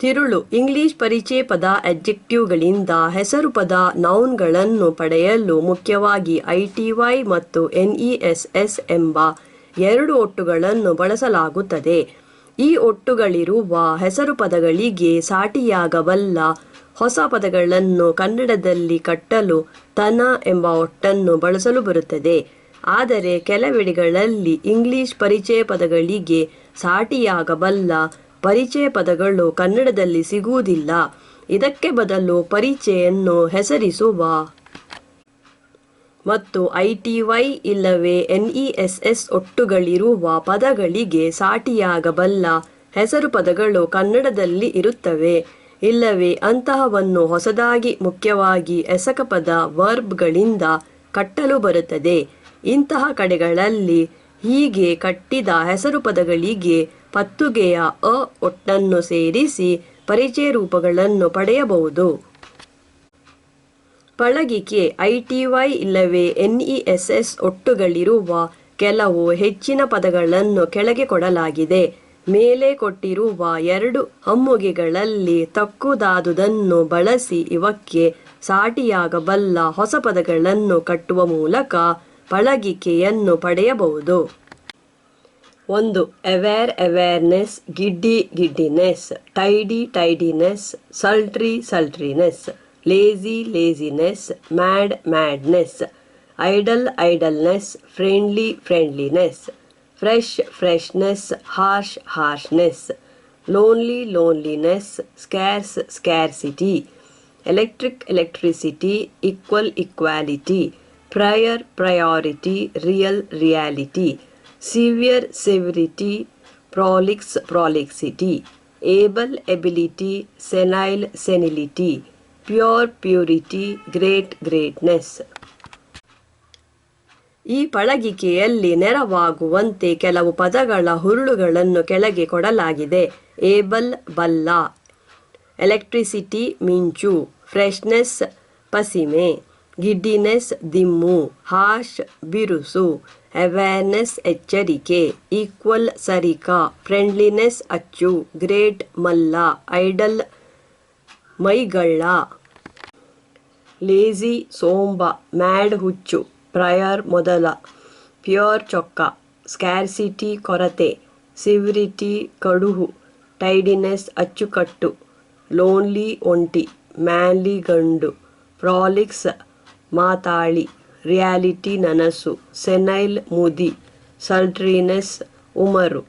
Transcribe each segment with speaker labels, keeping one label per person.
Speaker 1: ತಿರುಳು ಇಂಗ್ಲಿಷ್ ಪರಿಚಯ ಪದ ಅಡ್ಜೆಕ್ಟಿವ್ಗಳಿಂದ ಹೆಸರು ಪದ ನೌನ್ಗಳನ್ನು ಪಡೆಯಲು ಮುಖ್ಯವಾಗಿ ITY ಮತ್ತು NESS ಎಂಬ ಎರಡು ಒಟ್ಟುಗಳನ್ನು ಬಳಸಲಾಗುತ್ತದೆ. ಈ ಒಟ್ಟುಗಳಿರುವ ಹೆಸರು ಪದಗಳಿಗೆ ಸಾಟಿಯಾಗಬಲ್ಲ ಹೊಸ ಪದಗಳನ್ನು ಕನ್ನಡದಲ್ಲಿ ಕಟ್ಟಲು ತನ ಎಂಬ ಒಟ್ಟನ್ನು ಬಳಸಲು ಬರುತ್ತದೆ. ಆದರೆ ಕೆಲವೆಡೆಗಳಲ್ಲಿ ಇಂಗ್ಲಿಷ್ ಪರಿಚಯ ಪದಗಳಿಗೆ ಸಾಟಿಯಾಗಬಲ್ಲ ಪರಿಚಯ ಪದಗಳು ಕನ್ನಡದಲ್ಲಿ ಸಿಗುವುದಿಲ್ಲ. ಇದಕ್ಕೆ ಬದಲು ಪರಿಚಯನ್ನು ಹೆಸರಿಸುವ ಮತ್ತು ITY ಇಲ್ಲವೇ NESS ಒಟ್ಟುಗಳಿರುವ ಪದಗಳಿಗೆ ಸಾಟಿಯಾಗಬಲ್ಲ ಹೆಸರು ಪದಗಳು ಕನ್ನಡದಲ್ಲಿ ಇರುತ್ತವೆ. ಇಲ್ಲವೇ ಅಂತಹವನ್ನು ಹೊಸದಾಗಿ ಮುಖ್ಯವಾಗಿ ಎಸಕ ಪದ ವರ್ಬ್ಗಳಿಂದ ಕಟ್ಟಲು ಬರುತ್ತದೆ. ಇಂತಹ ಕಡೆಗಳಲ್ಲಿ ಹೀಗೆ ಕಟ್ಟಿದ ಹೆಸರು ಪದಗಳಿಗೆ ಪತ್ತುಗೆಯ ಅ ಒಟ್ಟನ್ನು ಸೇರಿಸಿ ಪರಿಚಯ ರೂಪಗಳನ್ನು ಪಡೆಯಬಹುದು. ಪಳಗಿಕೆ ITY ಇಲ್ಲವೇ NESS ಒಟ್ಟುಗಳಿರುವ ಕೆಲವು ಹೆಚ್ಚಿನ ಪದಗಳನ್ನು ಕೆಳಗೆ ಕೊಡಲಾಗಿದೆ. ಮೇಲೆ ಕೊಟ್ಟಿರುವ ಎರಡು ಹಮ್ಮುಗೆಗಳಲ್ಲಿ ತಕ್ಕುದಾದುದನ್ನು ಬಳಸಿ ಇವಕ್ಕೆ ಸಾಟಿಯಾಗಬಲ್ಲ ಹೊಸ ಪದಗಳನ್ನು ಕಟ್ಟುವ ಮೂಲಕ ಪಳಗಿಕೆಯನ್ನು ಪಡೆಯಬಹುದು. 1. Aware awareness, giddy giddiness, tidy tidiness, sultry sultriness, lazy laziness, mad madness, idle idleness, friendly friendliness, fresh freshness, harsh harshness, lonely loneliness, scarce scarcity, electric electricity, equal equality, prior priority, real reality, severe severity, prolix prolixity, able ability, senile senility, pure purity, great greatness. ಈ ಪಳಗಿಕೆಯಲ್ಲಿ ನೆರವಾಗುವಂತೆ ಕೆಲವು ಪದಗಳ ಹುರುಳುಗಳನ್ನು ಕೆಳಗೆ ಕೊಡಲಾಗಿದೆ. Abel ಬಲ್ಲ, electricity ಮಿಂಚು, freshness ಪಸಿಮೆ, giddiness ದಿಮ್ಮು, harsh ಬಿರುಸು, awareness ಎಚ್ಚರಿಕೆ, equal ಸರಿಕ, friendliness ಅಚ್ಚು, ಗ್ರೇಟ್ ಮಲ್ಲ, ಐಡಲ್ ಮೈಗಳ್ಳ, ಲೇಜಿ ಸೋಂಬ, ಮ್ಯಾಡ್ ಹುಚ್ಚು, ಪ್ರಯರ್ ಮೊದಲ, ಪ್ಯೂರ್ ಚೊಕ್ಕ, ಸ್ಕ್ಯಾರ್ಸಿಟಿ ಕೊರತೆ, ಸಿವಿರಿಟಿ ಕಡುಹು, ಟೈಡಿನೆಸ್ ಅಚ್ಚುಕಟ್ಟು, ಲೋನ್ಲಿ ಒಂಟಿ, ಮ್ಯಾನ್ಲಿ ಗಂಡು, ಪ್ರಾಲಿಕ್ಸ್ ಮಾತಾಳಿ, ರಿಯಾಲಿಟಿ ನನಸು, ಸೆನೈಲ್ ಮುದಿ, ಸಲ್ಟ್ರಿನೆಸ್ ಉಮರು.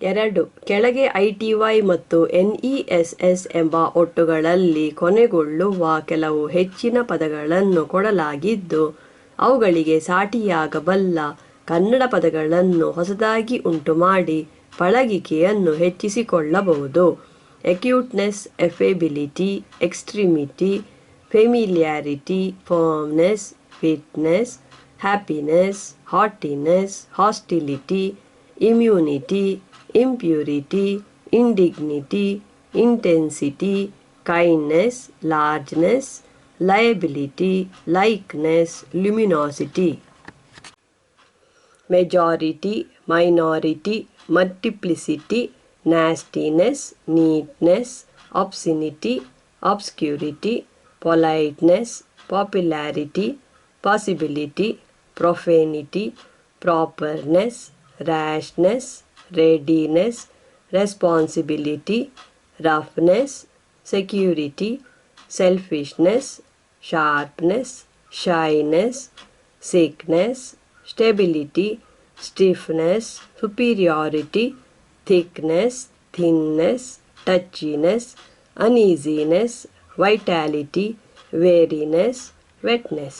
Speaker 1: 2. ಕೆಳಗೆ ITY ಮತ್ತು NESS ಎಂಬ ಒಟ್ಟುಗಳಲ್ಲಿ ಕೊನೆಗೊಳ್ಳುವ ಕೆಲವು ಹೆಚ್ಚಿನ ಪದಗಳನ್ನು ಕೊಡಲಾಗಿದ್ದು ಅವುಗಳಿಗೆ ಸಾಟಿಯಾಗಬಲ್ಲ ಕನ್ನಡ ಪದಗಳನ್ನು ಹೊಸದಾಗಿ ಉಂಟುಮಾಡಿ ಪಳಗಿಕೆಯನ್ನು ಹೆಚ್ಚಿಸಿಕೊಳ್ಳಬಹುದು. Acuteness, affability, extremity, familiarity, firmness, fitness, happiness, hotness, hostility, immunity, impurity, indignity, intensity, kindness, largeness, liability, likeness, luminosity. Majority, minority, multiplicity, nastiness, neatness, obscenity, obscurity, politeness, popularity, possibility, profanity, properness, rashness, readiness, responsibility, roughness, security, selfishness, sharpness, shyness, sickness, stability, stiffness, superiority, thickness, thinness, touchiness, uneasiness, vitality, weariness, wetness.